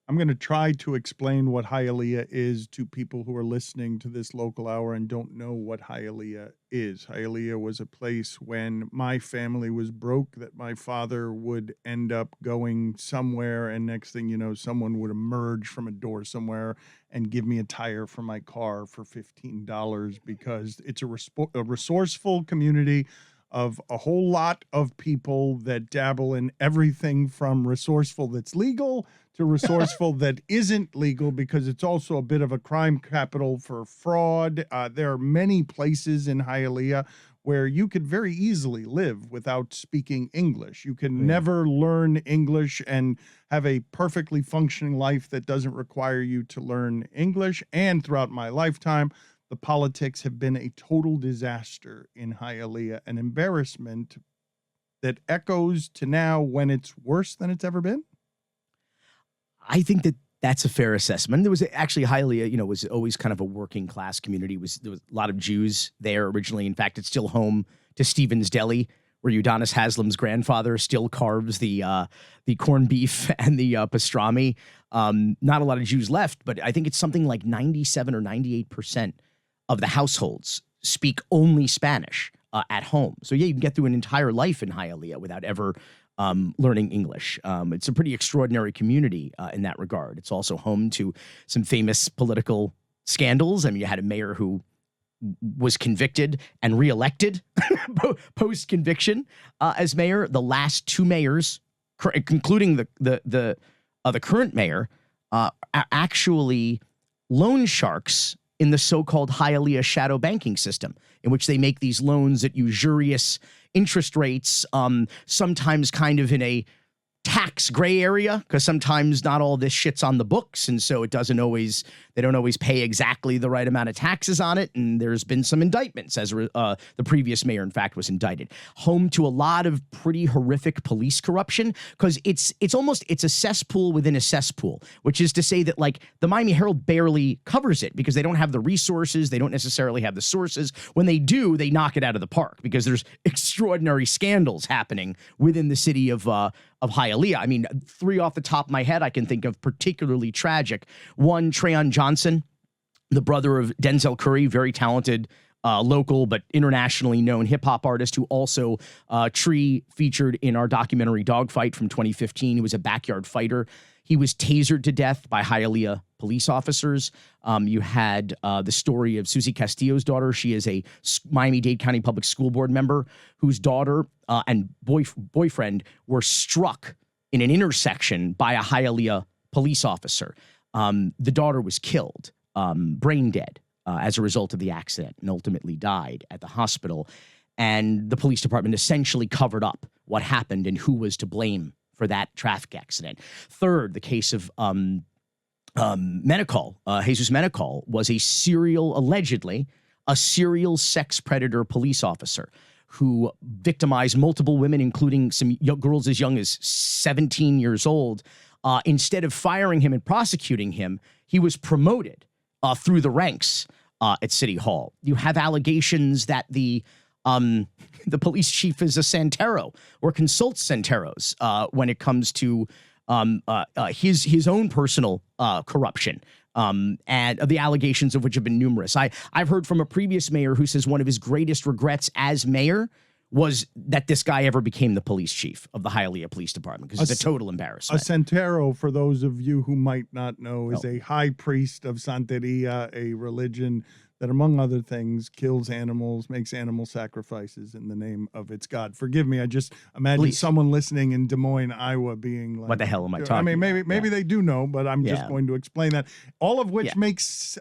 I'm going to try to explain what Hialeah is to people who are listening to this local hour and don't know what Hialeah is. Hialeah was a place when my family was broke that my father would end up going somewhere, and next thing you know, someone would emerge from a door somewhere and give me a tire for my car for $15 because it's a resourceful community of a whole lot of people that dabble in everything from resourceful that's legal to resourceful that isn't legal, because it's also a bit of a crime capital for fraud. There are many places in Hialeah where you could very easily live without speaking English. You can never learn English and have a perfectly functioning life that doesn't require you to learn English. And throughout my lifetime, the politics have been a total disaster in Hialeah, an embarrassment that echoes to now when it's worse than it's ever been. I think that that's a fair assessment. There was actually Hialeah, was always kind of a working class community. There was a lot of Jews there originally. In fact, it's still home to Stephen's Deli, where Udonis Haslam's grandfather still carves the corned beef and the pastrami. Not a lot of Jews left, but I think it's something like 97 or 98% of the households speak only Spanish at home. So yeah, you can get through an entire life in Hialeah without ever learning English. It's a pretty extraordinary community in that regard. It's also home to some famous political scandals. I mean, you had a mayor who was convicted and reelected post-conviction as mayor. The last two mayors, including the current mayor, are actually loan sharks in the so-called Hialeah shadow banking system, in which they make these loans at usurious interest rates, sometimes kind of in a tax gray area, because sometimes not all this shit's on the books, and so they don't always pay exactly the right amount of taxes on it, and there's been some indictments, as the previous mayor, in fact, was indicted. Home to a lot of pretty horrific police corruption, because it's a cesspool within a cesspool, which is to say that, like, the Miami Herald barely covers it because they don't have the resources, they don't necessarily have the sources. When they do, they knock it out of the park because there's extraordinary scandals happening within the city of Hialeah. I mean, three off the top of my head I can think of particularly tragic. One, Trayon Johnson, the brother of Denzel Curry, very talented local but internationally known hip-hop artist who also Tree featured in our documentary Dogfight from 2015. He was a backyard fighter. He was tasered to death by Hialeah police officers. You had the story of Susie Castillo's daughter. She is a Miami-Dade County Public School Board member whose daughter and boyfriend were struck in an intersection by a Hialeah police officer. The daughter was killed, brain dead, as a result of the accident, and ultimately died at the hospital. And the police department essentially covered up what happened and who was to blame for that traffic accident. Third, the case of Menacol, Jesus Menacol, was allegedly a serial sex predator police officer who victimized multiple women, including some girls as young as 17 years old. Instead of firing him and prosecuting him, he was promoted through the ranks at City Hall. You have allegations that the police chief is a Santero or consults Santeros when it comes to his own personal corruption, and the allegations of which have been numerous. I've heard from a previous mayor who says one of his greatest regrets as mayor was that this guy ever became the police chief of the Hialeah Police Department, because it's a total embarrassment. A Santero, for those of you who might not know, is a high priest of Santeria, a religion that, among other things, kills animals, makes animal sacrifices in the name of its God. Forgive me, I just imagine someone listening in Des Moines, Iowa being like, what the hell am I talking about? Maybe they do know, but I'm just going to explain that. All of which makes,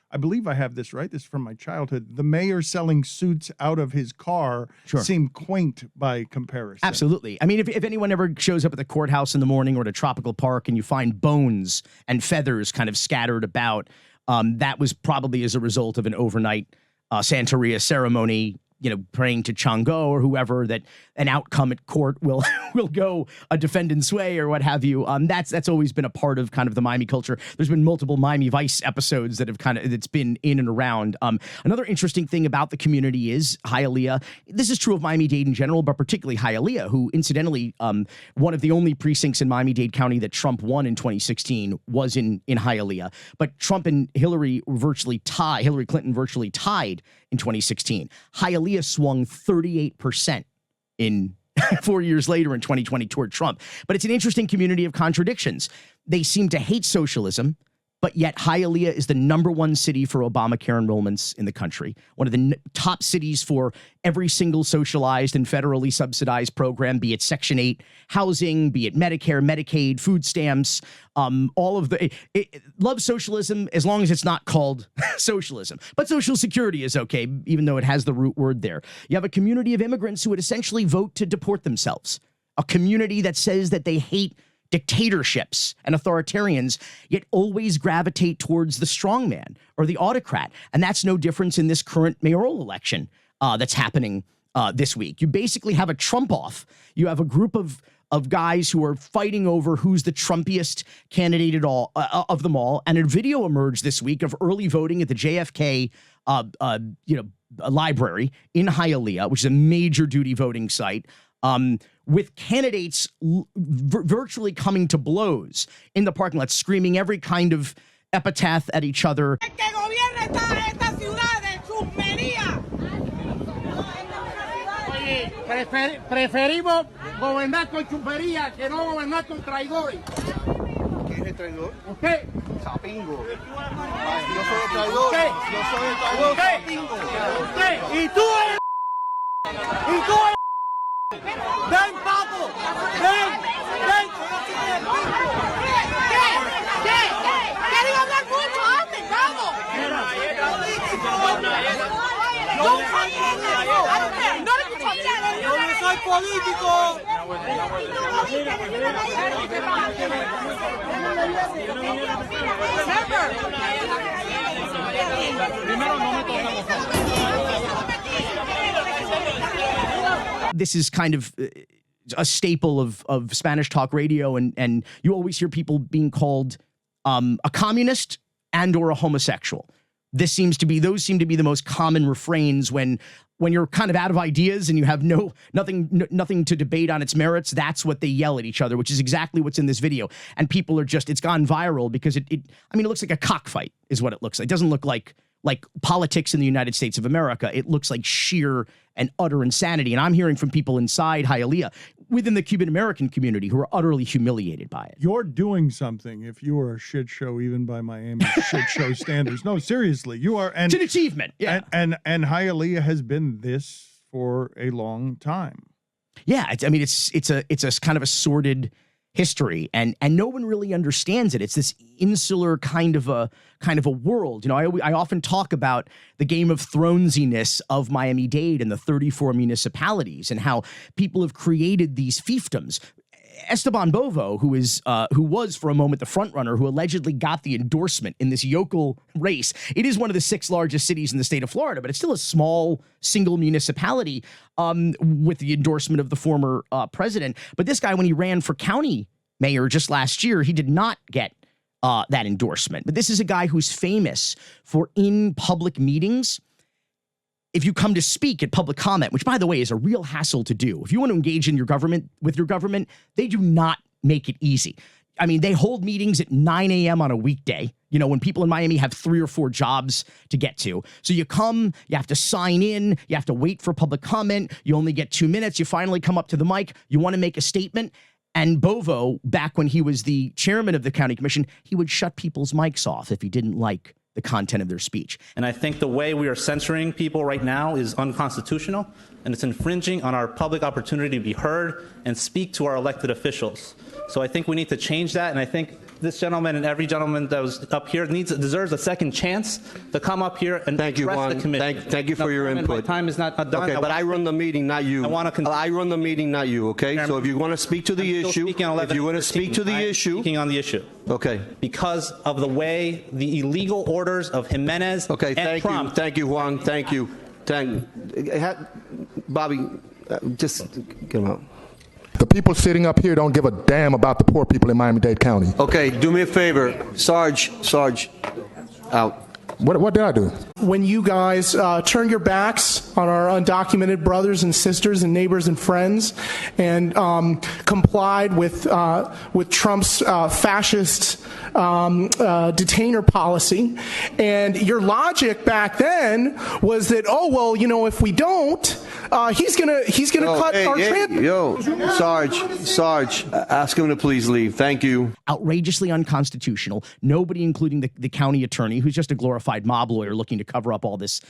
I believe I have this right, this is from my childhood, the mayor selling suits out of his car seem quaint by comparison. Absolutely. I mean, if anyone ever shows up at the courthouse in the morning or at a tropical park and you find bones and feathers kind of scattered about, that was probably as a result of an overnight Santeria ceremony praying to Chango or whoever that an outcome at court will will go a defendant's way or what have you. That's always been a part of kind of the Miami culture. There's been multiple Miami Vice episodes that have it's been in and around. Another interesting thing about the community is Hialeah. This is true of Miami-Dade in general, but particularly Hialeah, who incidentally, one of the only precincts in Miami-Dade County that Trump won in 2016 was in Hialeah. But Trump and Hillary Clinton virtually tied in 2016. Hialeah swung 38% in 4 years later in 2020 toward Trump. But it's an interesting community of contradictions. They seem to hate socialism, but yet Hialeah is the #1 city for Obamacare enrollments in the country, one of the top cities for every single socialized and federally subsidized program, be it Section 8 housing, be it Medicare, Medicaid, food stamps, all of love socialism as long as it's not called socialism. But Social Security is okay, even though it has the root word there. You have a community of immigrants who would essentially vote to deport themselves, a community that says that they hate dictatorships and authoritarians, yet always gravitate towards the strongman or the autocrat. And that's no difference in this current mayoral election that's happening this week. You basically have a Trump off. You have a group of guys who are fighting over who's the Trumpiest candidate of them all. And a video emerged this week of early voting at the JFK library in Hialeah, which is a major duty voting site. With candidates virtually coming to blows in the parking lot, screaming every kind of epithet at each other. Preferimos gobernar con chumbería que no gobernar con traidores. ¿Quién es el traidor? Usted. Sapingo. Yo soy el traidor. Usted. Yo soy el traidor. Sapingo. Usted. Y tú eres. Y tú eres. Ven, papo. Ven. Ven. Quería hablar mucho antes, vamos. Yo no soy político. This is kind of a staple of Spanish talk radio, and you always hear people being called a communist and or a homosexual. Those seem to be the most common refrains when you're kind of out of ideas and you have nothing to debate on its merits. That's what they yell at each other, which is exactly what's in this video. And people are it's gone viral because it looks like a cockfight is what it looks like. It doesn't look like politics in the United States of America. It looks like sheer and utter insanity. And I'm hearing from people inside Hialeah within the Cuban American community who are utterly humiliated by it. You're doing something if you are a shit show, even by Miami shit show standards. No, seriously, you are. And, it's an achievement. Yeah. And Hialeah has been this for a long time. Yeah. It's a kind of a sordid history, and no one really understands it. It's this insular kind of a world. I often talk about the Game of Thronesiness of Miami-Dade and the 34 municipalities and how people have created these fiefdoms. Esteban Bovo, who was for a moment the front runner, who allegedly got the endorsement in this yokel race. It is one of the 6 largest cities in the state of Florida, but it's still a small single municipality with the endorsement of the former president. But this guy, when he ran for county mayor just last year, he did not get that endorsement. But this is a guy who's famous for in public meetings. If you come to speak at public comment, which, by the way, is a real hassle to do. If you want to engage in with your government, they do not make it easy. They hold meetings at 9 a.m. on a weekday, when people in Miami have 3 or 4 jobs to get to. So you come, you have to sign in, you have to wait for public comment. You only get 2 minutes. You finally come up to the mic. You want to make a statement. And Bovo, back when he was the chairman of the county commission, he would shut people's mics off if he didn't like the content of their speech. And I think the way we are censoring people right now is unconstitutional, and it's infringing on our public opportunity to be heard and speak to our elected officials. So I think we need to change that, and I think this gentleman and every gentleman that was up here deserves a second chance to come up here and address the committee. Thank you for your input. My time is not done. Okay, but I run the meeting, not you. I run the meeting, not you, okay? Chairman, so if you want to speak to the issue, if you want to speak to the issue. Speaking on the issue. Okay. Because of the way the illegal orders of Jimenez and Trump. Thank you, Juan. Thank you. Bobby, just get him out. The people sitting up here don't give a damn about the poor people in Miami-Dade County. Okay, do me a favor. Sarge, out. What did I do? When you guys turned your backs on our undocumented brothers and sisters and neighbors and friends and complied with Trump's fascist detainer policy, and your logic back then was that, oh well, you know, if we don't, he's gonna cut our transit. Yo, Sarge, ask him to please leave. Thank you. Outrageously unconstitutional. Nobody, including the county attorney, who's just a glorified mob lawyer looking to cover up all this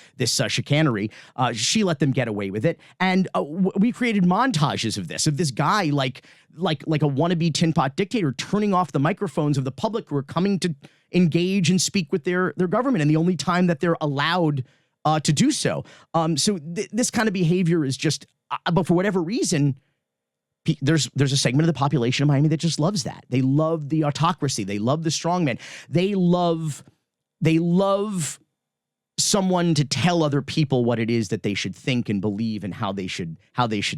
chicanery, she let them get away with it. And we created montages of this guy like a wannabe tin pot dictator turning off the microphones of the public who are coming to engage and speak with their government, and the only time that they're allowed to do so. So this kind of behavior is just, but for whatever reason, there's a segment of the population of Miami that just loves that. They love the autocracy. They love the strongman. They love someone to tell other people what it is that they should think and believe and how they should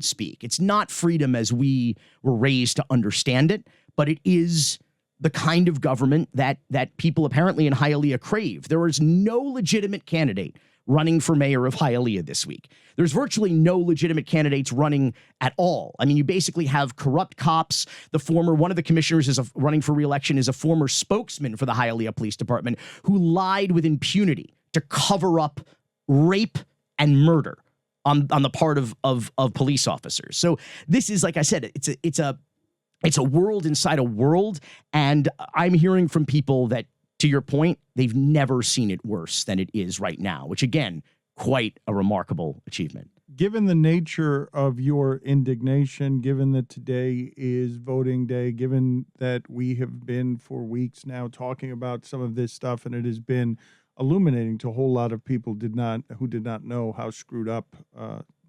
speak. It's not freedom as we were raised to understand it, but it is the kind of government that people apparently in Hialeah crave. There is no legitimate candidate running for mayor of Hialeah this week. There's virtually no legitimate candidates running at all. I mean, you basically have corrupt cops. One of the commissioners is running for re-election is a former spokesman for the Hialeah Police Department who lied with impunity to cover up rape and murder on the part of police officers. So this is, like I said, it's a world inside a world, and I'm hearing from people that, to your point, they've never seen it worse than it is right now, which, again, quite a remarkable achievement. Given the nature of your indignation, given that today is voting day, given that we have been for weeks now talking about some of this stuff, and it has been illuminating to a whole lot of people who did not know how screwed up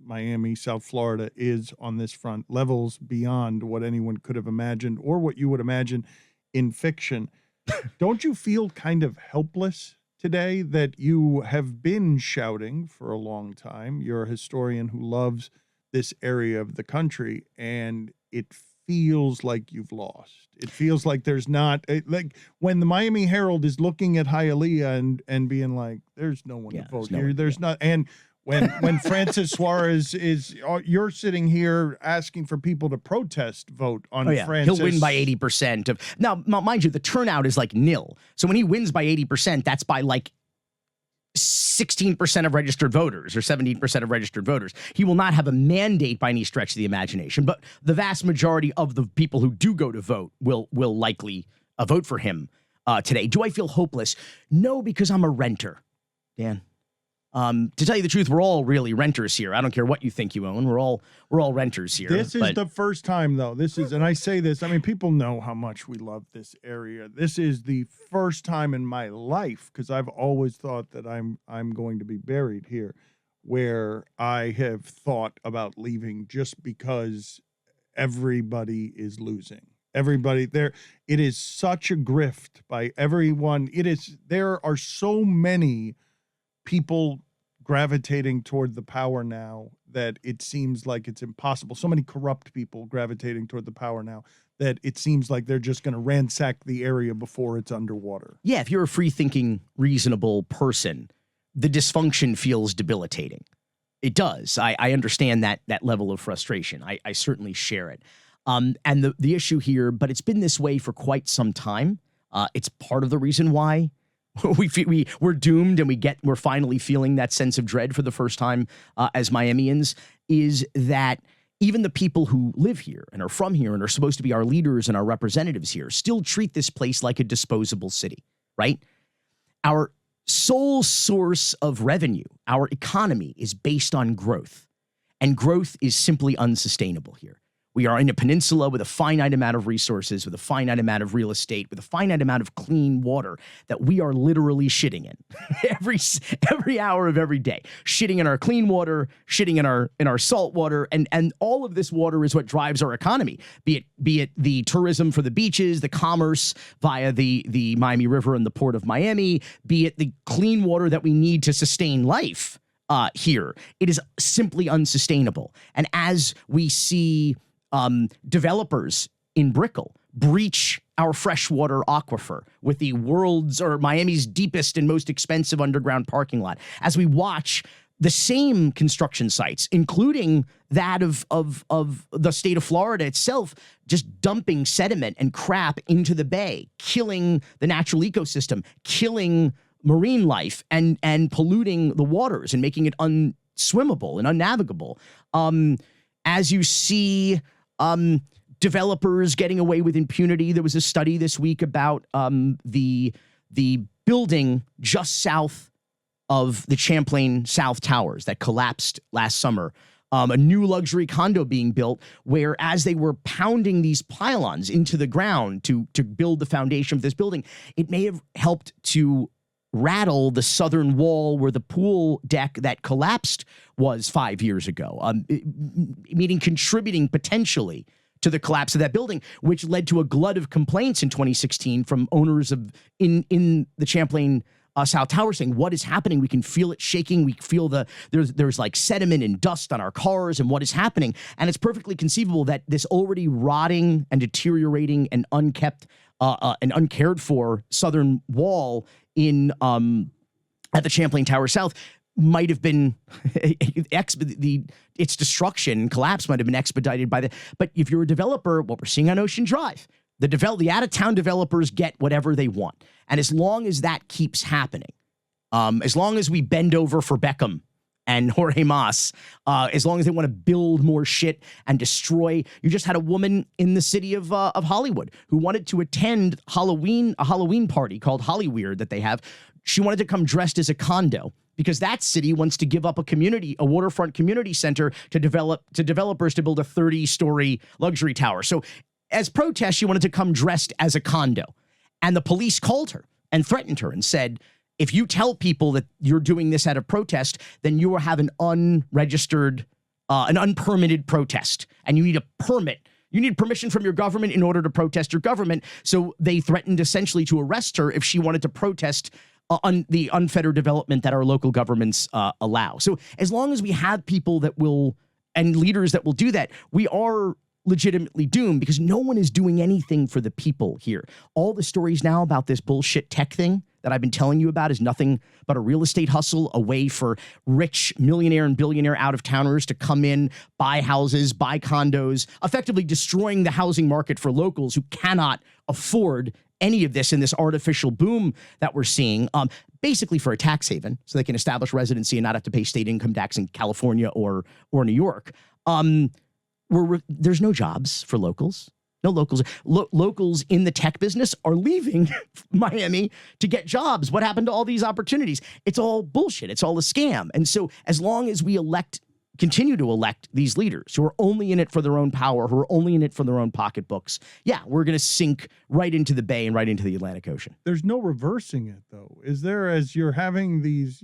Miami, South Florida is on this front, levels beyond what anyone could have imagined or what you would imagine in fiction. Don't you feel kind of helpless today that you have been shouting for a long time? You're a historian who loves this area of the country, and it feels like you've lost. It feels like there's not, like when the Miami Herald is looking at Hialeah and being like, there's no one to vote here. There's not. And when Francis Suarez you're sitting here asking for people to protest vote on Francis. He'll win by 80%. Now, mind you, the turnout is like nil. So when he wins by 80%, that's by like 16% of registered voters or 17% of registered voters. He will not have a mandate by any stretch of the imagination, but the vast majority of the people who do go to vote will likely vote for him today. Do I feel hopeless? No, because I'm a renter, Dan. To tell you the truth, we're all really renters here. I don't care what you think you own. We're all renters here. This is the first time, though. And I say this, I mean, people know how much we love this area. This is the first time in my life, because I've always thought that I'm going to be buried here, where I have thought about leaving just because everybody is losing. Everybody there. It is such a grift by everyone. There are so many people gravitating toward the power now that it seems like it's impossible. So many corrupt people gravitating toward the power now that it seems like they're just going to ransack the area before it's underwater. Yeah, if you're a free-thinking, reasonable person, the dysfunction feels debilitating. It does. I understand that level of frustration. I certainly share it. And the issue here, but it's been this way for quite some time. It's part of the reason why we're doomed, and we're finally feeling that sense of dread for the first time as Miamians, is that even the people who live here and are from here and are supposed to be our leaders and our representatives here still treat this place like a disposable city, right? Our sole source of revenue, our economy, is based on growth, and growth is simply unsustainable here. We are in a peninsula with a finite amount of resources, with a finite amount of real estate, with a finite amount of clean water that we are literally shitting in every hour of every day. Shitting in our clean water, shitting in our salt water, and all of this water is what drives our economy. Be it the tourism for the beaches, the commerce via the Miami River and the Port of Miami, be it the clean water that we need to sustain life here. It is simply unsustainable. And as we see developers in Brickell breach our freshwater aquifer with the world's or Miami's deepest and most expensive underground parking lot, as we watch the same construction sites, including that of the state of Florida itself, just dumping sediment and crap into the bay, killing the natural ecosystem, killing marine life, and polluting the waters and making it unswimmable and unnavigable. As you see developers getting away with impunity, there was a study this week about the building just south of the Champlain South Towers that collapsed last summer. A new luxury condo being built where, as they were pounding these pylons into the ground to build the foundation of this building, it may have helped to rattle the southern wall where the pool deck that collapsed was 5 years ago, meaning contributing potentially to the collapse of that building, which led to a glut of complaints in 2016 from owners of in the Champlain South Tower saying, what is happening? We can feel it shaking. We feel there's like sediment and dust on our cars, and what is happening? And it's perfectly conceivable that this already rotting and deteriorating and unkept and uncared for southern wall in at the Champlain Tower South might have been its destruction, collapse might have been expedited by the. But if you're a developer, what we're seeing on Ocean Drive, the out-of-town developers get whatever they want. And as long as that keeps happening, as long as we bend over for Beckham and Jorge Mas, as long as they want to build more shit and destroy. You just had a woman in the city of Hollywood who wanted to attend a Halloween party called Hollyweird that they have. She wanted to come dressed as a condo because that city wants to give up a waterfront community center to developers to build a 30-story luxury tower. So as protest, she wanted to come dressed as a condo. And the police called her and threatened her and said, if you tell people that you're doing this out of protest, then you will have an unregistered, an unpermitted protest. And you need a permit. You need permission from your government in order to protest your government. So they threatened essentially to arrest her if she wanted to protest on the unfettered development that our local governments allow. So as long as we have people that will, and leaders that will do that, we are legitimately doomed because no one is doing anything for the people here. All the stories now about this bullshit tech thing that I've been telling you about is nothing but a real estate hustle, a way for rich millionaire and billionaire out-of-towners to come in, buy houses, buy condos, effectively destroying the housing market for locals who cannot afford any of this in this artificial boom that we're seeing, basically for a tax haven so they can establish residency and not have to pay state income tax in California or New York. There's no jobs for locals. No locals. Locals in the tech business are leaving Miami to get jobs. What happened to all these opportunities? It's all bullshit. It's all a scam. And so as long as we continue to elect these leaders who are only in it for their own power, who are only in it for their own pocketbooks, yeah, we're going to sink right into the bay and right into the Atlantic Ocean. There's no reversing it, though. Is there, as you're having these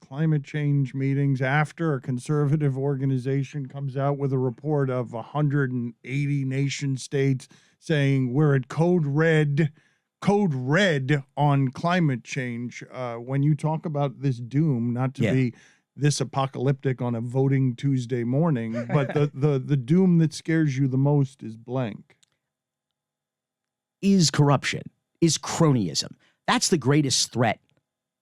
climate change meetings after a conservative organization comes out with a report of 180 nation states saying we're at code red on climate change. When you talk about this doom, not to be this apocalyptic on a voting Tuesday morning, but the doom that scares you the most is blank. Is corruption, is cronyism. That's the greatest threat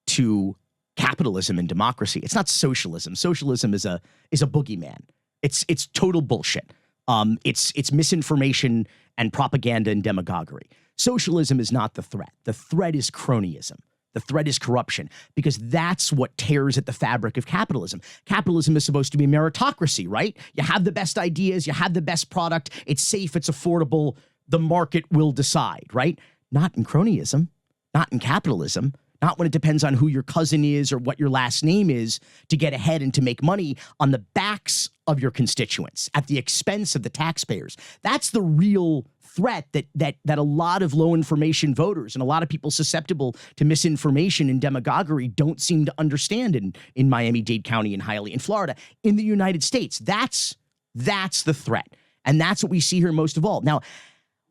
to capitalism and democracy. It's not socialism. Socialism is a boogeyman. It's total bullshit. It's misinformation and propaganda and demagoguery. Socialism is not the threat. The threat is cronyism. The threat is corruption, because that's what tears at the fabric of capitalism. Capitalism is supposed to be meritocracy, right? You have the best ideas, you have the best product, it's safe, it's affordable, the market will decide, right? Not in cronyism, not in capitalism, not when it depends on who your cousin is or what your last name is to get ahead and to make money on the backs of your constituents at the expense of the taxpayers. That's the real threat that a lot of low information voters and a lot of people susceptible to misinformation and demagoguery don't seem to understand in Miami-Dade County and Hialeah in Florida. In the United States, that's the threat. And that's what we see here most of all. Now,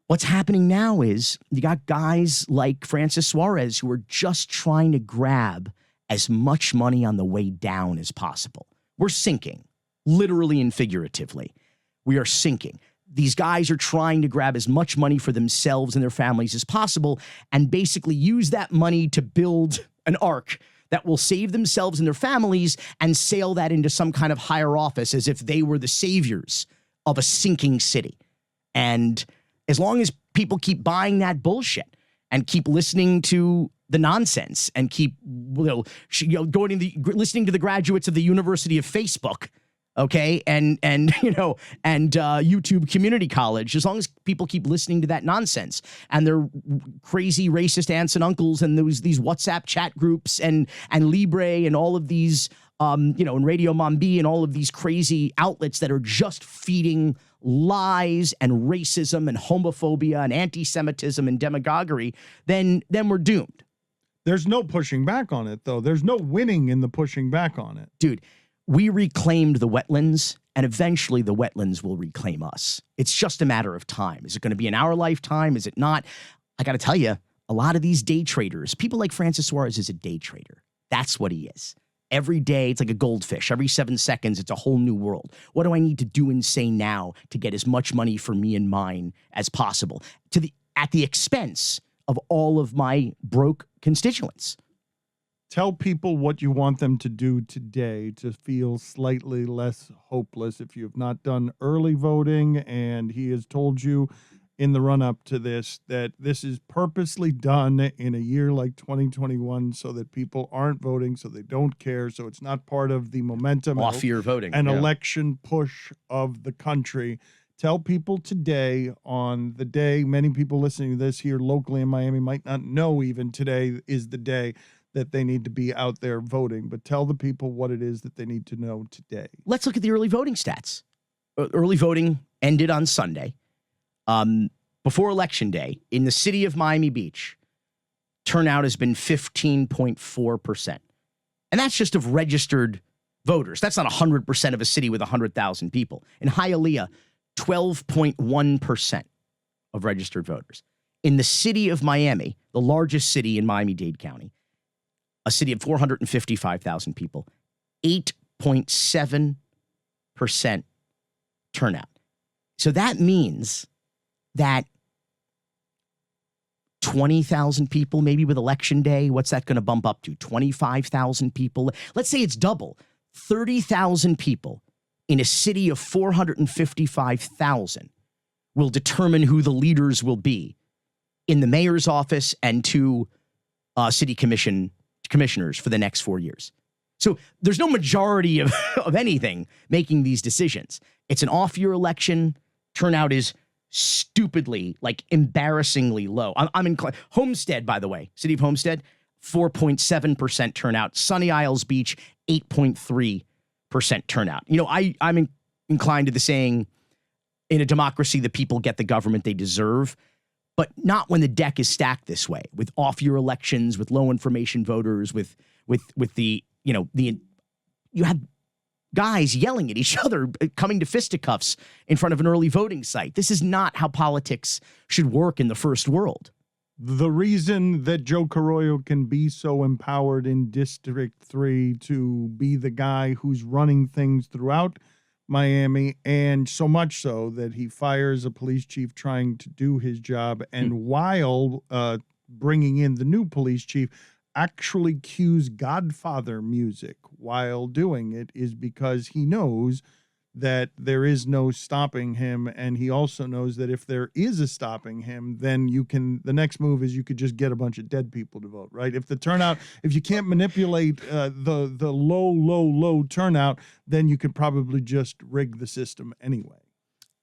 what's happening now is you got guys like Francis Suarez who are just trying to grab as much money on the way down as possible. We're sinking, literally and figuratively. We are sinking. These guys are trying to grab as much money for themselves and their families as possible and basically use that money to build an ark that will save themselves and their families and sail that into some kind of higher office as if they were the saviors of a sinking city. And as long as people keep buying that bullshit and keep listening to the nonsense and keep going to listening to the graduates of the University of Facebook, okay, and YouTube Community College, as long as people keep listening to that nonsense and their crazy racist aunts and uncles and these WhatsApp chat groups and Libre and all of these and Radio Mambi and all of these crazy outlets that are just feeding lies and racism and homophobia and anti-Semitism and demagoguery, then we're doomed. There's no pushing back on it, though. There's no winning in the pushing back on it. Dude, we reclaimed the wetlands, and eventually the wetlands will reclaim us. It's just a matter of time. Is it going to be in our lifetime? Is it not? I got to tell you, a lot of these day traders, people like Francis Suarez is a day trader. That's what he is. Every day, it's like a goldfish. Every 7 seconds, it's a whole new world. What do I need to do and say now to get as much money for me and mine as possible at the expense of all of my broke constituents? Tell people what you want them to do today to feel slightly less hopeless. If you have not done early voting, and he has told you in the run-up to this that this is purposely done in a year like 2021 so that people aren't voting, so they don't care, so it's not part of the momentum off-year voting and election push of the country. Tell people today, on the day many people listening to this here locally in Miami might not know even today is the day that they need to be out there voting, but tell the people what it is that they need to know today. Let's look at the early voting stats. Early voting ended on Sunday. Before Election Day, in the city of Miami Beach, turnout has been 15.4%. And that's just of registered voters. That's not 100% of a city with 100,000 people. In Hialeah, 12.1% of registered voters. In the city of Miami, the largest city in Miami-Dade County, a city of 455,000 people, 8.7% turnout. So that means that 20,000 people, maybe with Election Day, what's that going to bump up to? 25,000 people? Let's say it's double. 30,000 people in a city of 455,000 will determine who the leaders will be in the mayor's office and two city commissioners for the next 4 years. So there's no majority of anything making these decisions. It's an off-year election. Turnout is stupidly, embarrassingly low. I'm in Homestead, by the way, city of Homestead, 4.7% turnout. Sunny Isles Beach, 8.3% turnout. I'm inclined to the saying, in a democracy, the people get the government they deserve, but not when the deck is stacked this way, with off-year elections, with low information voters, with the you have guys yelling at each other, coming to fisticuffs in front of an early voting site. This is not how politics should work in the first world. The reason that Joe Carollo can be so empowered in District 3 to be the guy who's running things throughout Miami, and so much so that he fires a police chief trying to do his job, and while bringing in the new police chief, actually cues Godfather music while doing it, is because he knows that there is no stopping him, and he also knows that if there is a stopping him, then the next move is you could just get a bunch of dead people to vote, right? If the turnout, if you can't manipulate the low turnout, then you could probably just rig the system anyway.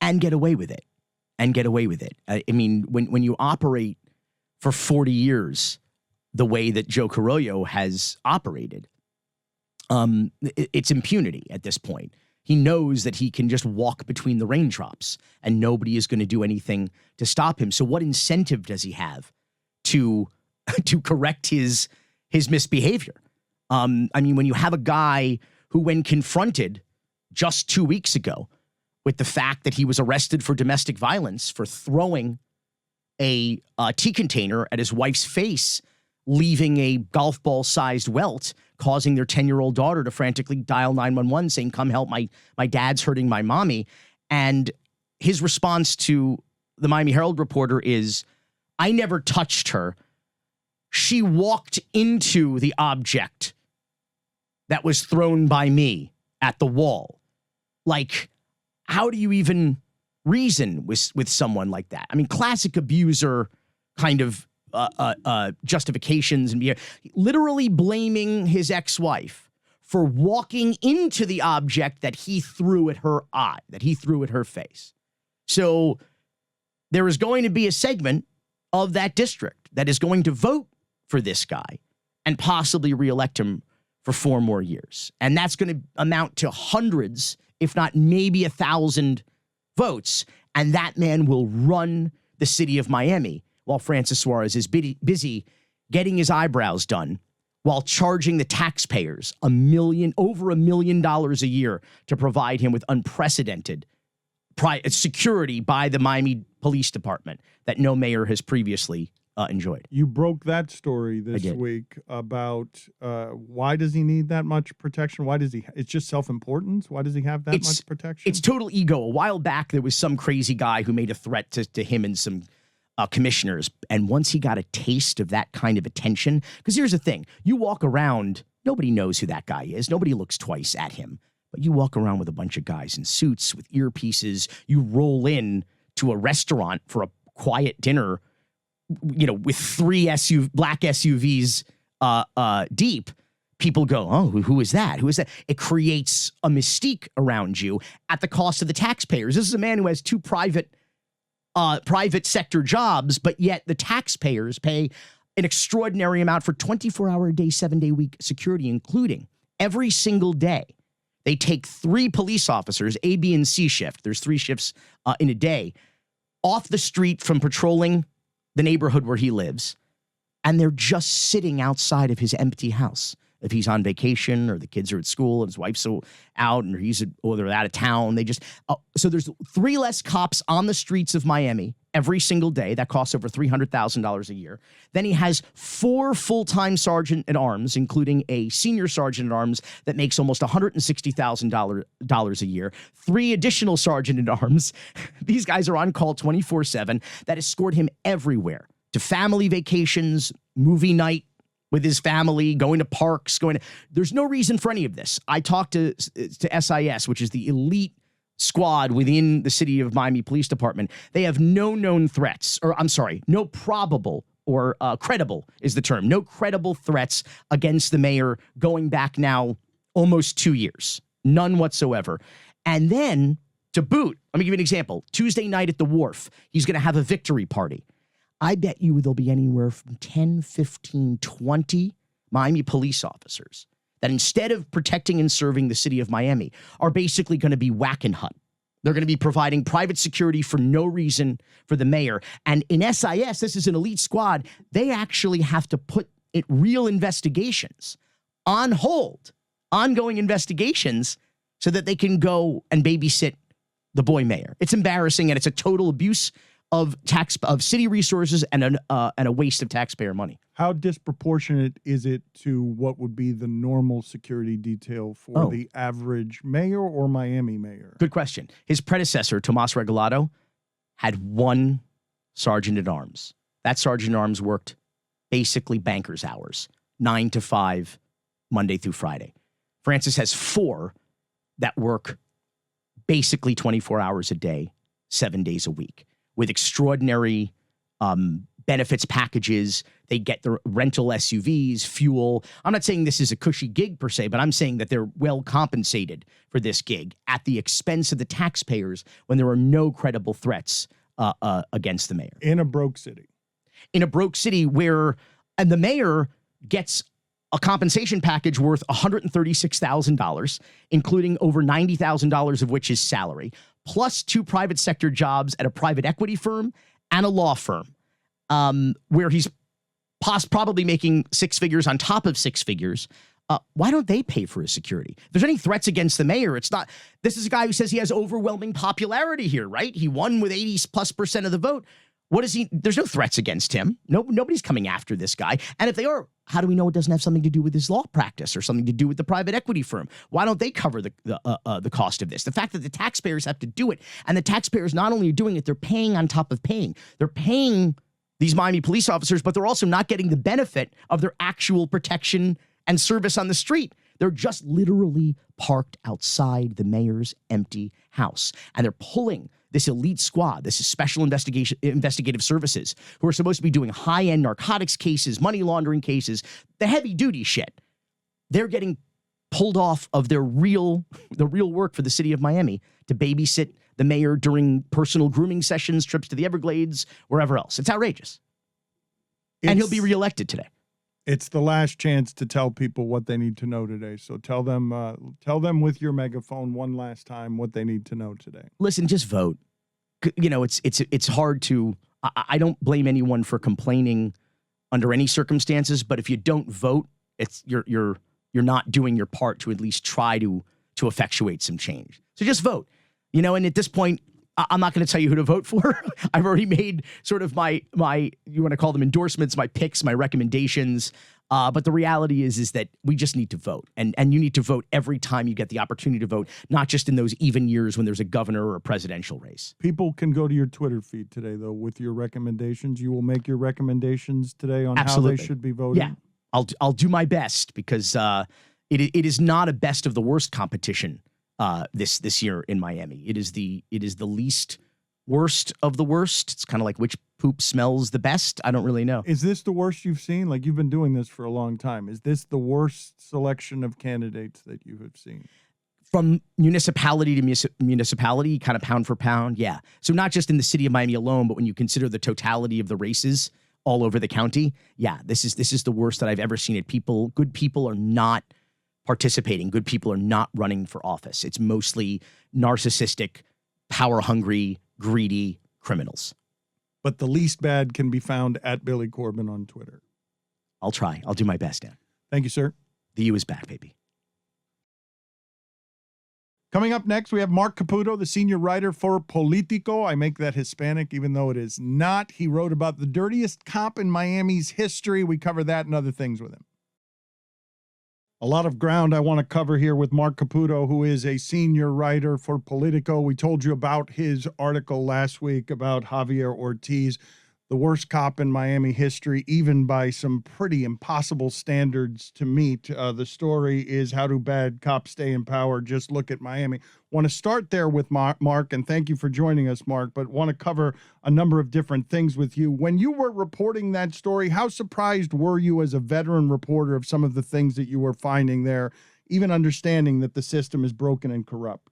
And get away with it. I mean, when you operate for 40 years the way that Joe Carollo has operated, it's impunity at this point. He knows that he can just walk between the raindrops and nobody is going to do anything to stop him. So what incentive does he have to correct his misbehavior? I mean, when you have a guy who, when confronted just 2 weeks ago with the fact that he was arrested for domestic violence for throwing a tea container at his wife's face leaving a golf ball sized welt, causing their 10-year-old daughter to frantically dial 911 saying, come help, my dad's hurting my mommy. And his response to the Miami Herald reporter is, I never touched her. She walked into the object that was thrown by me at the wall. Like, how do you even reason with someone like that? I mean, classic abuser kind of justifications and literally blaming his ex-wife for walking into the object that he threw at her eye, that he threw at her face. So there is going to be a segment of that district that is going to vote for this guy and possibly reelect him for 4 more years. And that's going to amount to hundreds, if not maybe 1,000 votes. And that man will run the city of Miami while Francis Suarez is busy getting his eyebrows done while charging the taxpayers over $1 million a year to provide him with unprecedented security by the Miami Police Department that no mayor has previously enjoyed. You broke that story this week about why does he need that much protection? Why does he? It's just self-importance. Why does he have that much protection? It's total ego. A while back, there was some crazy guy who made a threat to him and some commissioners. And once he got a taste of that kind of attention, because here's the thing, you walk around, nobody knows who that guy is. Nobody looks twice at him. But you walk around with a bunch of guys in suits with earpieces. You roll in to a restaurant for a quiet dinner, with 3 black SUVs deep. People go, oh, who is that? Who is that? It creates a mystique around you at the cost of the taxpayers. This is a man who has 2 private sector jobs, but yet the taxpayers pay an extraordinary amount for 24-hour-a-day, 7-day-week security, including every single day. They take 3 police officers, A, B, and C shift. There's 3 shifts in a day, off the street from patrolling the neighborhood where he lives, and they're just sitting outside of his empty house. If he's on vacation or the kids are at school and his wife's out or they're out of town, they just so there's 3 less cops on the streets of Miami every single day. That costs over $300,000 a year. Then he has 4 full-time sergeant at arms, including a senior sergeant at arms that makes almost $160,000 a year. 3 additional sergeant at arms. These guys are on call 24/7 that escort him everywhere to family vacations, movie night with his family, going to parks, there's no reason for any of this. I talked to SIS, which is the elite squad within the city of Miami Police Department. They have no known threats, no probable or credible is the term, no credible threats against the mayor going back now almost 2 years. None whatsoever. And then to boot, let me give you an example. Tuesday night at the Wharf, he's going to have a victory party. I bet you there'll be anywhere from 10, 15, 20 Miami police officers that instead of protecting and serving the city of Miami are basically going to be whack and hut. They're going to be providing private security for no reason for the mayor. And in SIS, this is an elite squad. They actually have to put real investigations on hold, ongoing investigations, so that they can go and babysit the boy mayor. It's embarrassing, and it's a total abuse of city resources and a waste of taxpayer money. How disproportionate is it to what would be the normal security detail for the average mayor or Miami mayor? Good question. His predecessor, Tomas Regalado, had 1 sergeant at arms. That sergeant at arms worked basically banker's hours, 9 to 5, Monday through Friday. Francis has 4 that work basically 24 hours a day, 7 days a week, with extraordinary benefits packages. They get the rental SUVs, fuel. I'm not saying this is a cushy gig per se, but I'm saying that they're well compensated for this gig at the expense of the taxpayers when there are no credible threats against the mayor. In a broke city. In a broke city and the mayor gets a compensation package worth $136,000, including over $90,000 of which is salary, plus 2 private sector jobs at a private equity firm and a law firm, where he's probably making 6 figures on top of 6 figures. Why don't they pay for his security? If there's any threats against the mayor, this is a guy who says he has overwhelming popularity here, right? He won with 80+% of the vote. What is he? There's no threats against him. Nobody's coming after this guy. And if they are, how do we know it doesn't have something to do with his law practice or something to do with the private equity firm? Why don't they cover the cost of this? The fact that the taxpayers have to do it, and the taxpayers not only are doing it, they're paying on top of paying. They're paying these Miami police officers, but they're also not getting the benefit of their actual protection and service on the street. They're just literally parked outside the mayor's empty house, and they're pulling this elite squad, this is special investigative services, who are supposed to be doing high-end narcotics cases, money laundering cases, the heavy-duty shit. They're getting pulled off of the real work for the city of Miami to babysit the mayor during personal grooming sessions, trips to the Everglades, wherever else. It's outrageous. And he'll be reelected today. It's the last chance to tell people what they need to know today. So tell them with your megaphone one last time what they need to know today. Listen, just vote. You know, it's hard to. I don't blame anyone for complaining under any circumstances, but if you don't vote, you're not doing your part to at least try to effectuate some change. So just vote. You know, and at this point, I'm not going to tell you who to vote for. I've already made sort of my you want to call them endorsements, my picks, my recommendations. But the reality is that we just need to vote. And you need to vote every time you get the opportunity to vote, not just in those even years when there's a governor or a presidential race. People can go to your Twitter feed today, though, with your recommendations. You will make your recommendations today on how they should be voting. Yeah, I'll do my best because it is not a best of the worst competition this year in Miami. It is the least worst of the worst. It's kind of like which poop smells the best. I don't really know. Is this the worst you've seen? Like, you've been doing this for a long time. Is this the worst selection of candidates that you have seen? From municipality to municipality, kind of pound for pound, yeah. So not just in the city of Miami alone, but when you consider the totality of the races all over the county, yeah, this is the worst that I've ever seen it. Good people are not participating. Good people are not running for office. It's mostly narcissistic, power-hungry, greedy criminals. But the least bad can be found at Billy Corben on Twitter. I'll try. I'll do my best, Dan. Thank you, sir. The U is back, baby. Coming up next, we have Marc Caputo, the senior writer for Politico. I make that Hispanic, even though it is not. He wrote about the dirtiest cop in Miami's history. We cover that and other things with him. A lot of ground I want to cover here with Marc Caputo, who is a senior writer for Politico. We told you about his article last week about Javier Ortiz, the worst cop in Miami history, even by some pretty impossible standards to meet. The story is How Do Bad Cops Stay in Power? Just look at Miami. Want to start there with Marc, and thank you for joining us, Marc, but want to cover a number of different things with you. When you were reporting that story, how surprised were you as a veteran reporter of some of the things that you were finding there, even understanding that the system is broken and corrupt?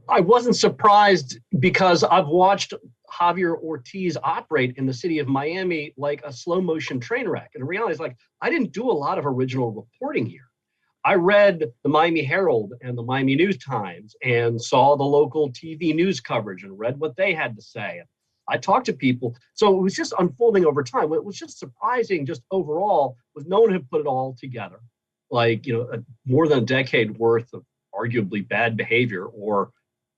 I wasn't surprised because I've watched Javier Ortiz operate in the city of Miami like a slow motion train wreck. And the reality is, like, I didn't do a lot of original reporting here. I read the Miami Herald and the Miami News Times and saw the local TV news coverage and read what they had to say. And I talked to people. So it was just unfolding over time. What was just surprising just overall was no one had put it all together. Like, more than a decade worth of arguably bad behavior or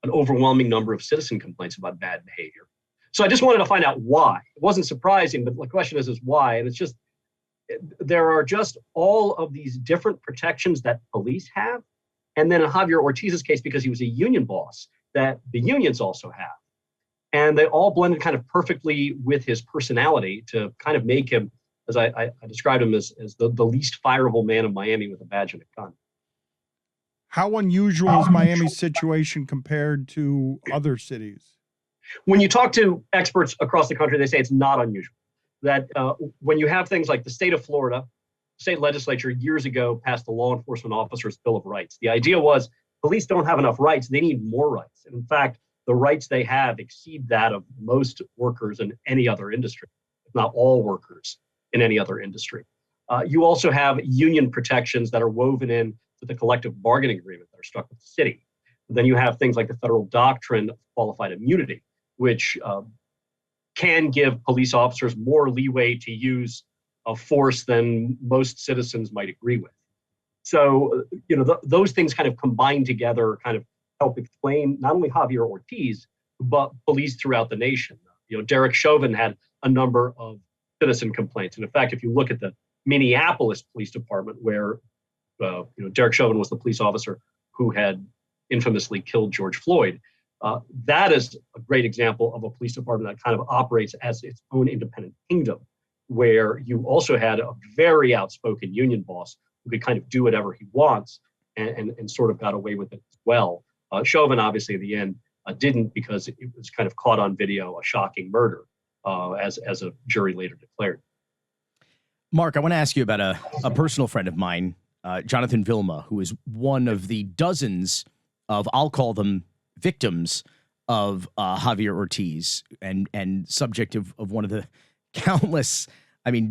an overwhelming number of citizen complaints about bad behavior. So I just wanted to find out why. It wasn't surprising, but the question is why? And it's just, there are just all of these different protections that police have. And then in Javier Ortiz's case, because he was a union boss, that the unions also have. And they all blended kind of perfectly with his personality to kind of make him, as I described him as the least fireable man in Miami with a badge and a gun. How unusual is Miami's situation compared to other cities? When you talk to experts across the country, they say it's not unusual. That when you have things like the state of Florida, state legislature years ago passed the Law Enforcement Officers Bill of Rights. The idea was police don't have enough rights. They need more rights. And in fact, the rights they have exceed that of most workers in any other industry, if not all workers in any other industry. You also have union protections that are woven in to the collective bargaining agreement that are struck with the city. Then you have things like the federal doctrine of qualified immunity, which can give police officers more leeway to use a force than most citizens might agree with. So, those things kind of combine together, kind of help explain not only Javier Ortiz, but police throughout the nation. Derek Chauvin had a number of citizen complaints. And in fact, if you look at the Minneapolis Police Department, where Derek Chauvin was the police officer who had infamously killed George Floyd, that is a great example of a police department that kind of operates as its own independent kingdom, where you also had a very outspoken union boss who could kind of do whatever he wants and sort of got away with it as well. Chauvin, obviously, at the end, didn't, because it was kind of caught on video, a shocking murder, as a jury later declared. Mark, I want to ask you about a personal friend of mine, Jonathan Vilma, who is one of the dozens of, I'll call them, victims of Javier Ortiz and subject of one of the countless,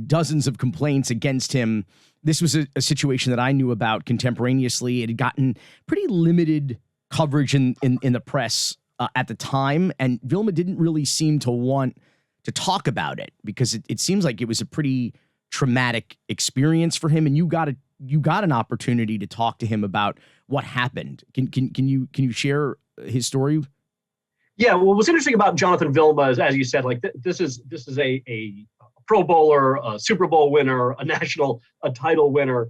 dozens of complaints against him. This was a situation that I knew about contemporaneously. It had gotten pretty limited coverage in the press at the time, and Vilma didn't really seem to want to talk about it because it seems like it was a pretty traumatic experience for him, and you got an opportunity to talk to him about what happened. Can you share his story? Yeah, well, what's interesting about Jonathan Vilma is, as you said, like this is a Pro Bowler, a Super Bowl winner, a title winner,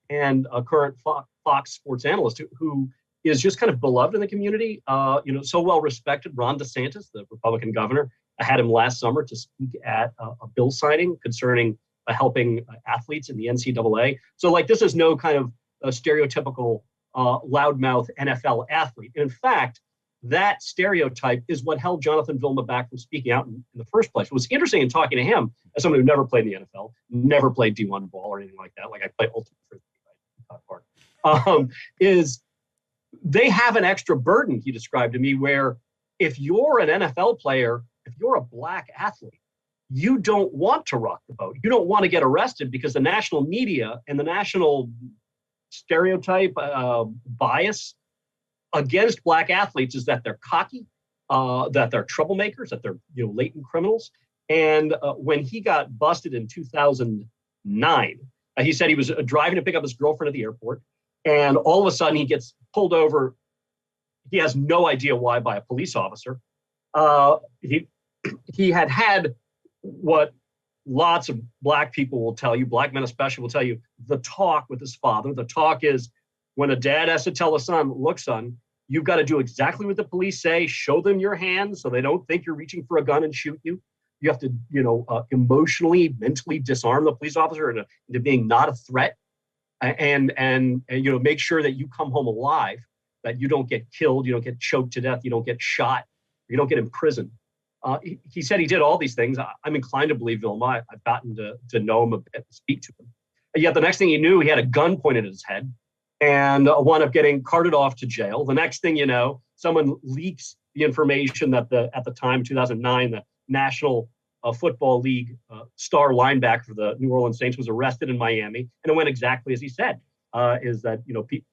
and a current Fox Sports analyst who is just kind of beloved in the community. So well respected. Ron DeSantis, the Republican governor, had him last summer to speak at a bill signing concerning helping athletes in the NCAA. So like this is no kind of a stereotypical loudmouth NFL athlete. And in fact, that stereotype is what held Jonathan Vilma back from speaking out in the first place. What's interesting in talking to him, as someone who never played in the NFL, never played D1 ball or anything like that, like I played Ultimate Frisbee, is they have an extra burden, he described to me, where if you're an NFL player, if you're a black athlete, you don't want to rock the boat. You don't want to get arrested because the national media and the national stereotype bias against black athletes is that they're cocky, that they're troublemakers, that they're latent criminals. And when he got busted in 2009, he said he was driving to pick up his girlfriend at the airport, and all of a sudden he gets pulled over. He has no idea why, by a police officer. He had what lots of black people will tell you, black men especially will tell you, the talk with his father. The talk is, when a dad has to tell a son, look, son, you've got to do exactly what the police say. Show them your hands so they don't think you're reaching for a gun and shoot you. You have to, emotionally, mentally disarm the police officer into being not a threat, and make sure that you come home alive, that you don't get killed, you don't get choked to death, you don't get shot, you don't get imprisoned. He said he did all these things. I'm inclined to believe Vilma. I've gotten to know him a bit, speak to him. Yet the next thing he knew, he had a gun pointed at his head and wound up getting carted off to jail. The next thing you know, someone leaks the information that at the time, 2009, the National Football League star linebacker for the New Orleans Saints was arrested in Miami. And it went exactly as he said, is that,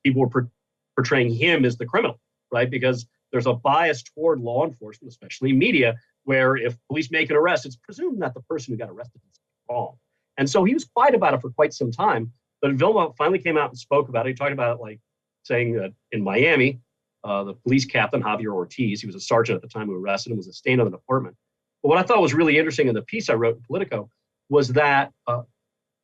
people were portraying him as the criminal, right? Because there's a bias toward law enforcement, especially media, where if police make an arrest, it's presumed that the person who got arrested is wrong. And so he was quiet about it for quite some time. But Vilma finally came out and spoke about it. He talked about it, like saying that in Miami, the police captain, Javier Ortiz, he was a sergeant at the time who arrested him, was a stain on the department. But what I thought was really interesting in the piece I wrote in Politico was that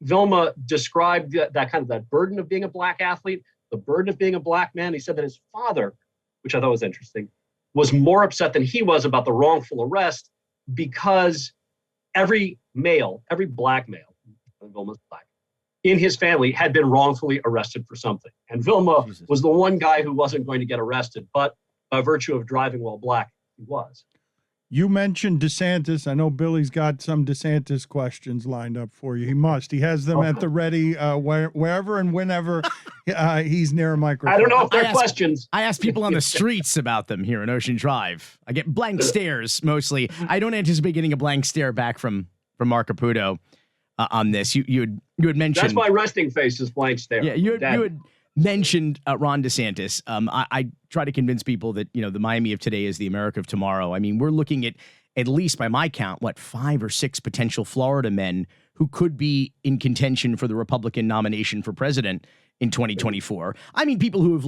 Vilma described that burden of being a black athlete, the burden of being a black man. He said that his father, which I thought was interesting, was more upset than he was about the wrongful arrest because every black male, Vilma's black, in his family had been wrongfully arrested for something. And Vilma was the one guy who wasn't going to get arrested, but by virtue of driving while black, he was. You mentioned DeSantis. I know Billy's got some DeSantis questions lined up for you. He must. He has them at the ready wherever and whenever he's near a microphone. I don't know if they're questions. I ask people on the streets about them here in Ocean Drive. I get blank stares mostly. I don't anticipate getting a blank stare back from Marc Caputo on this. You had mentioned. That's my resting face is blank stare. Yeah, you had mentioned Ron DeSantis. I try to convince people that, the Miami of today is the America of tomorrow. I mean, we're looking at least by my count, 5 or 6 potential Florida men who could be in contention for the Republican nomination for president in 2024. I mean, people who have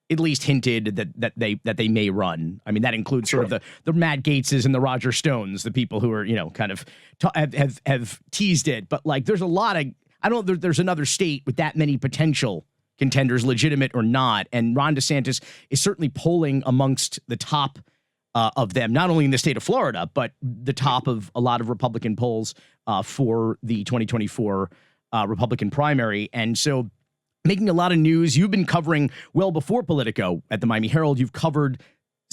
at least hinted that they may run. I mean, that includes sort of the Matt Gaetzes and the Roger Stones, the people who are, you know, kind of have teased it. But like, there's a lot of, I don't know, there's another state with that many potential contenders, legitimate or not. And Ron DeSantis is certainly polling amongst the top of them, not only in the state of Florida, but the top of a lot of Republican polls for the 2024 Republican primary. And so making a lot of news. You've been covering well before Politico at the Miami Herald. You've covered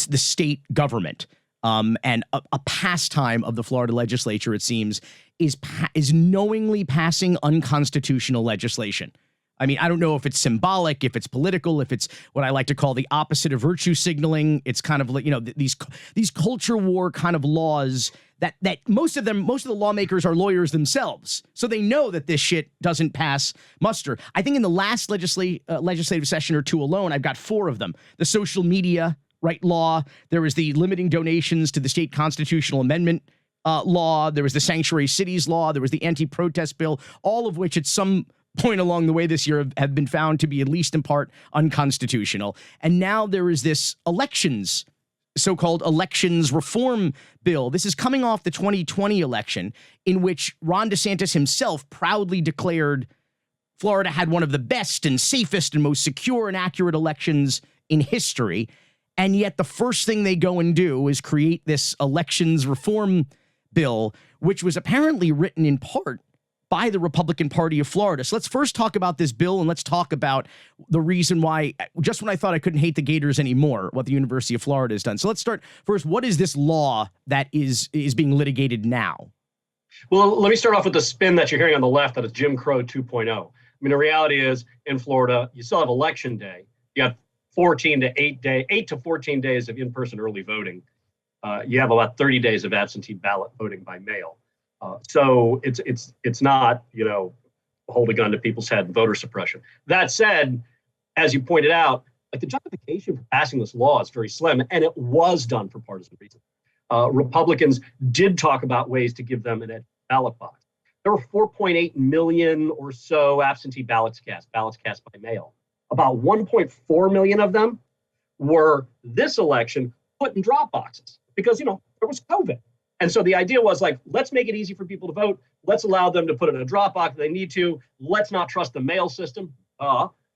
the state government. And a pastime of the Florida legislature, it seems, is knowingly passing unconstitutional legislation. I mean, I don't know if it's symbolic, if it's political, if it's what I like to call the opposite of virtue signaling. It's kind of like, you know, these culture war kind of laws that most of the lawmakers are lawyers themselves. So they know that this shit doesn't pass muster. I think in the last legislative session or two alone, I've got 4 of them. The social media law. There was the limiting donations to the state constitutional amendment law. There was the sanctuary cities law. There was the anti-protest bill, all of which at some point along the way this year have been found to be at least in part unconstitutional. And now there is this so-called elections reform bill. This is coming off the 2020 election in which Ron DeSantis himself proudly declared Florida had one of the best and safest and most secure and accurate elections in history. And yet the first thing they go and do is create this elections reform bill, which was apparently written in part by the Republican Party of Florida. So let's first talk about this bill, and let's talk about the reason why, just when I thought I couldn't hate the Gators anymore, what the University of Florida has done. So let's start first. What is this law that is being litigated now? Well, let me start off with the spin that you're hearing on the left, that it's Jim Crow 2.0. I mean, the reality is in Florida, you still have election day. You have 8 to 14 days of in-person early voting. You have about 30 days of absentee ballot voting by mail. So it's not, you know, hold a gun to people's head and voter suppression. That said, as you pointed out, like the justification for passing this law is very slim, and it was done for partisan reasons. Republicans did talk about ways to give them an ballot box. There were 4.8 million or so absentee ballots cast by mail. About 1.4 million of them were this election put in drop boxes because, you know, there was COVID. And so the idea was like, let's make it easy for people to vote. Let's allow them to put it in a drop box if they need to. Let's not trust the mail system,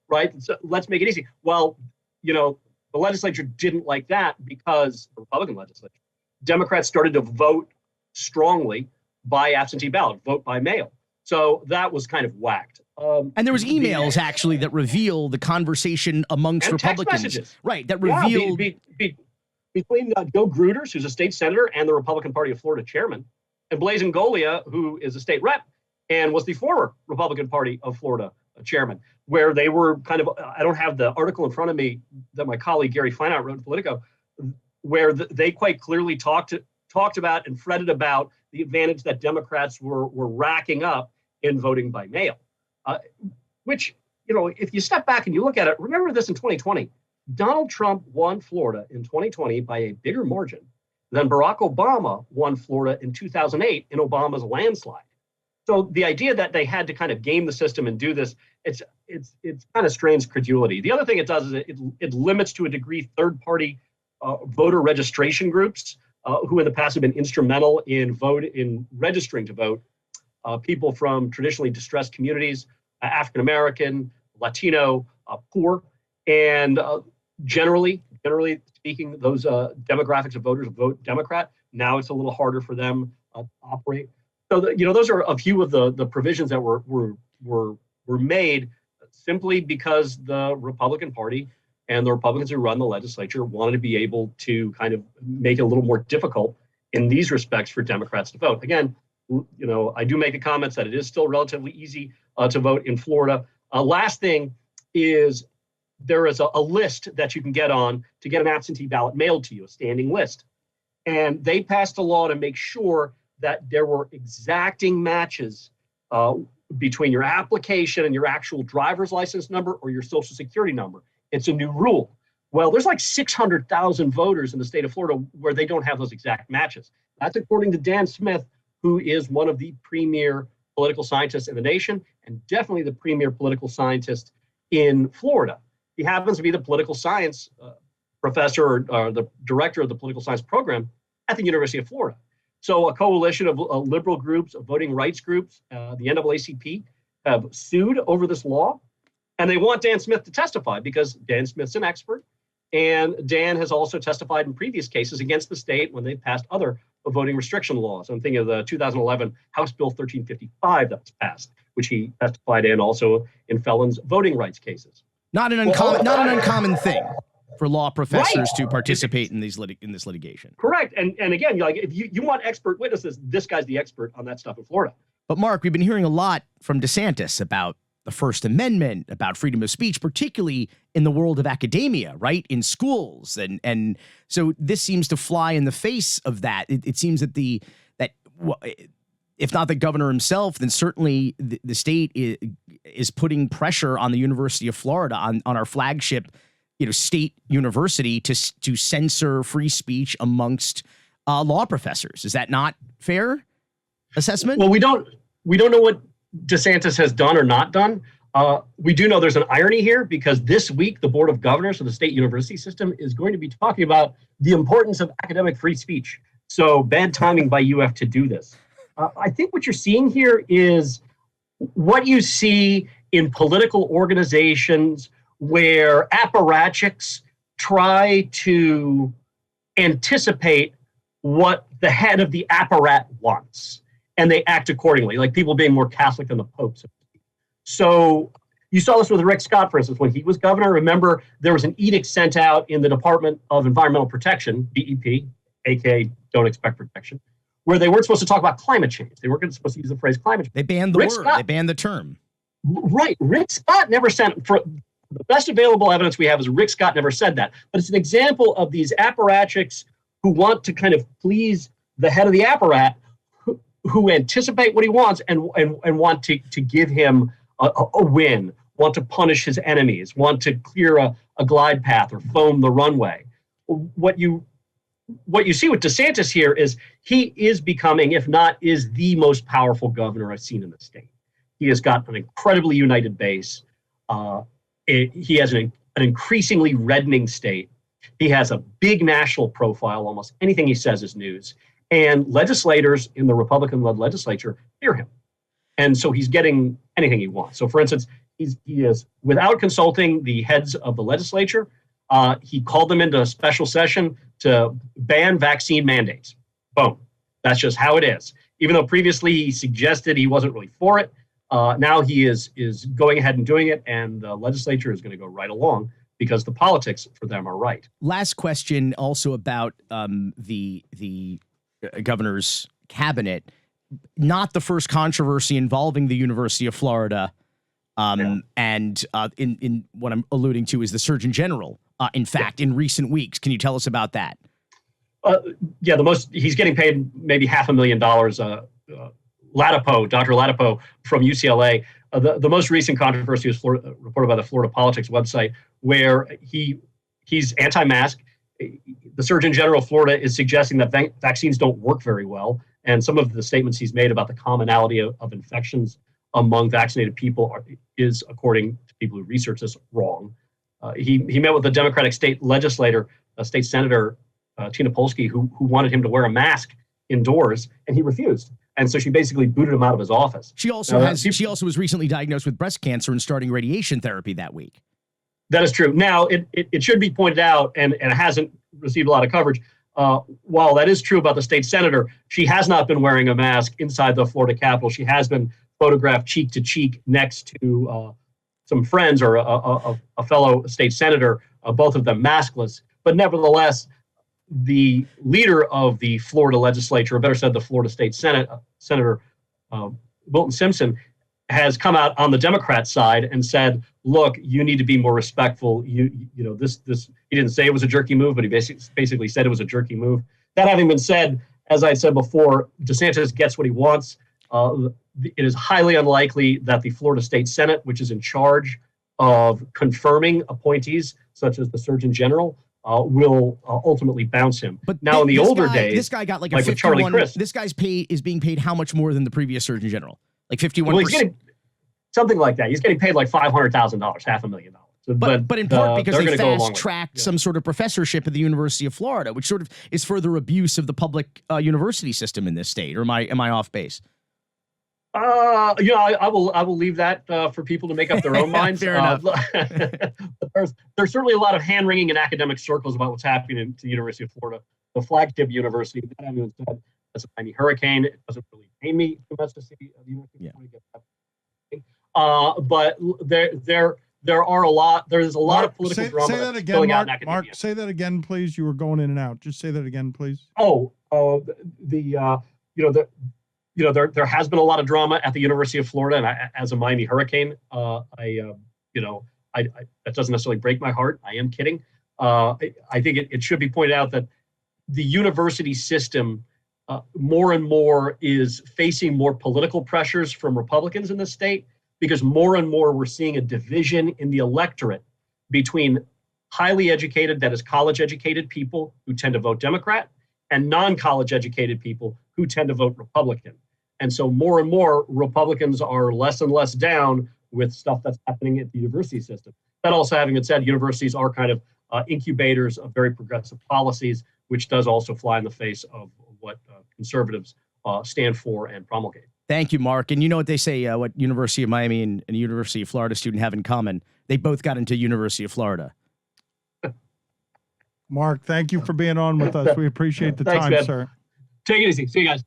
right? So let's make it easy. Well, you know, the legislature didn't like that because the Republican legislature, Democrats started to vote strongly by absentee ballot, vote by mail. So that was kind of whacked. And there was emails actually that reveal the conversation amongst Republicans, right? That revealed between Joe Gruters, who's a state senator and the Republican Party of Florida chairman, and Blaise Ngolia, who is a state rep and was the former Republican Party of Florida chairman, where they were kind of, I don't have the article in front of me that my colleague Gary Feinert wrote in Politico, where they quite clearly talked about and fretted about the advantage that Democrats were racking up in voting by mail, which, you know, if you step back and you look at it, remember this in 2020. Donald Trump won Florida in 2020 by a bigger margin than Barack Obama won Florida in 2008 in Obama's landslide. So the idea that they had to kind of game the system and do this, it's kind of strains credulity. The other thing it does is it limits to a degree third-party voter registration groups who in the past have been instrumental in registering to vote people from traditionally distressed communities, African American, Latino, poor, and generally speaking, those demographics of voters vote Democrat. Now it's a little harder for them to operate. So, you know, those are a few of the provisions that were made simply because the Republican Party and the Republicans who run the legislature wanted to be able to kind of make it a little more difficult in these respects for Democrats to vote. Again, you know, I do make the comments that it is still relatively easy to vote in Florida. Last thing is, there is a list that you can get on to get an absentee ballot mailed to you, a standing list. And they passed a law to make sure that there were exacting matches between your application and your actual driver's license number or your social security number. It's a new rule. Well, there's like 600,000 voters in the state of Florida where they don't have those exact matches. That's according to Dan Smith, who is one of the premier political scientists in the nation and definitely the premier political scientist in Florida. he happens to be the political science professor or the director of the political science program at the University of Florida. So a coalition of liberal groups, of voting rights groups, the NAACP, have sued over this law, and they want Dan Smith to testify because Dan Smith's an expert, and Dan has also testified in previous cases against the state when they've passed other voting restriction laws. I'm thinking of the 2011 House Bill 1355 that was passed, which he testified in also in felons' voting rights cases. Not an uncommon thing for law professors to participate in this litigation. Correct. And again, like if you want expert witnesses, this guy's the expert on that stuff in Florida. But Mark, we've been hearing a lot from DeSantis about the First Amendment, about freedom of speech, particularly in the world of academia, right? In schools. And so this seems to fly in the face of that. It seems that if not the governor himself, then certainly the state is putting pressure on the University of Florida, on our flagship, state university, to censor free speech amongst law professors. Is that not fair assessment? Well, we don't know what DeSantis has done or not done. We do know there's an irony here because this week the Board of Governors of the state university system is going to be talking about the importance of academic free speech. So bad timing by UF to do this. I think what you're seeing here is what you see in political organizations where apparatchiks try to anticipate what the head of the apparat wants, and they act accordingly, like people being more Catholic than the Pope. So you saw this with Rick Scott, for instance, when he was governor. Remember, there was an edict sent out in the Department of Environmental Protection, DEP, aka Don't Expect Protection, where they weren't supposed to talk about climate change. They weren't supposed to use the phrase climate change. They banned the word. They banned the term. Right. Rick Scott never sent, for the best available evidence we have is Rick Scott never said that. But it's an example of these apparatchiks who want to kind of please the head of the apparat, who anticipate what he wants and want to give him a win, want to punish his enemies, want to clear a glide path or foam the runway. What you see with DeSantis here is he is becoming, if not is the most powerful governor I've seen in the state. He has got an incredibly united base. He has an increasingly reddening state. He has a big national profile. Almost anything he says is news. And legislators in the Republican-led legislature fear him. And so he's getting anything he wants. So for instance, he is, without consulting the heads of the legislature, he called them into a special session to ban vaccine mandates. Boom. That's just how it is. Even though previously he suggested he wasn't really for it, now he is going ahead and doing it, and the legislature is going to go right along because the politics for them are right. Last question also about the governor's cabinet. Not the first controversy involving the University of Florida. And in what I'm alluding to is the Surgeon General, in fact, in recent weeks. Can you tell us about that? He's getting paid maybe $500,000. Dr. Latipo from UCLA. The most recent controversy was reported by the Florida Politics website, where he's anti-mask. The Surgeon General of Florida is suggesting that vaccines don't work very well. And some of the statements he's made about the commonality of infections among vaccinated people is, according to people who research this, wrong. He met with the Democratic state legislator, State Senator Tina Polsky, who wanted him to wear a mask indoors, and he refused. And so she basically booted him out of his office. She also was recently diagnosed with breast cancer and starting radiation therapy that week. That is true. Now, it should be pointed out, and it hasn't received a lot of coverage, while that is true about the state senator, she has not been wearing a mask inside the Florida Capitol. She has been photographed cheek to cheek next to some friends or a fellow state senator, both of them maskless. But nevertheless, the leader of the Florida legislature, or better said, the Florida State Senate, Senator Wilton Simpson, has come out on the Democrat side and said, look, you need to be more respectful. This he didn't say it was a jerky move, but he basically said it was a jerky move. That having been said, as I said before, DeSantis gets what he wants. It is highly unlikely that the Florida State Senate, which is in charge of confirming appointees such as the Surgeon General, will ultimately bounce him. But now, in the older days, this guy got like a 51. This guy's is being paid how much more than the previous Surgeon General? Like 51%. Well, he's getting something like that. He's getting paid like $500,000, $500,000. So, but in part because they're they gonna go a long way. fast-tracked some sort of professorship at the University of Florida, which sort of is further abuse of the public university system in this state. Or am I off base? I will leave that for people to make up their own minds. Fair enough. There's certainly a lot of hand wringing in academic circles about what's happening to the University of Florida, the flagship university. That everyone said that's a Miami hurricane. It doesn't really pay me too much to see the University of Florida get that. But there's a lot of political drama. Say that again, Mark. Say that again, please. You were going in and out. Just say that again, please. There has been a lot of drama at the University of Florida, and as a Miami hurricane, that doesn't necessarily break my heart. I am kidding. I think it should be pointed out that the university system more and more is facing more political pressures from Republicans in the state, because more and more we're seeing a division in the electorate between highly educated, that is college educated people who tend to vote Democrat, and non-college educated people who tend to vote Republican. And so more and more Republicans are less and less down with stuff that's happening at the university system. That also having been said, universities are kind of incubators of very progressive policies, which does also fly in the face of what conservatives stand for and promulgate. Thank you, Mark. And you know what they say, what University of Miami and University of Florida student have in common? They both got into University of Florida. Mark, thank you for being on with us. We appreciate the Thanks, time, man. sir. Take it easy. See you guys.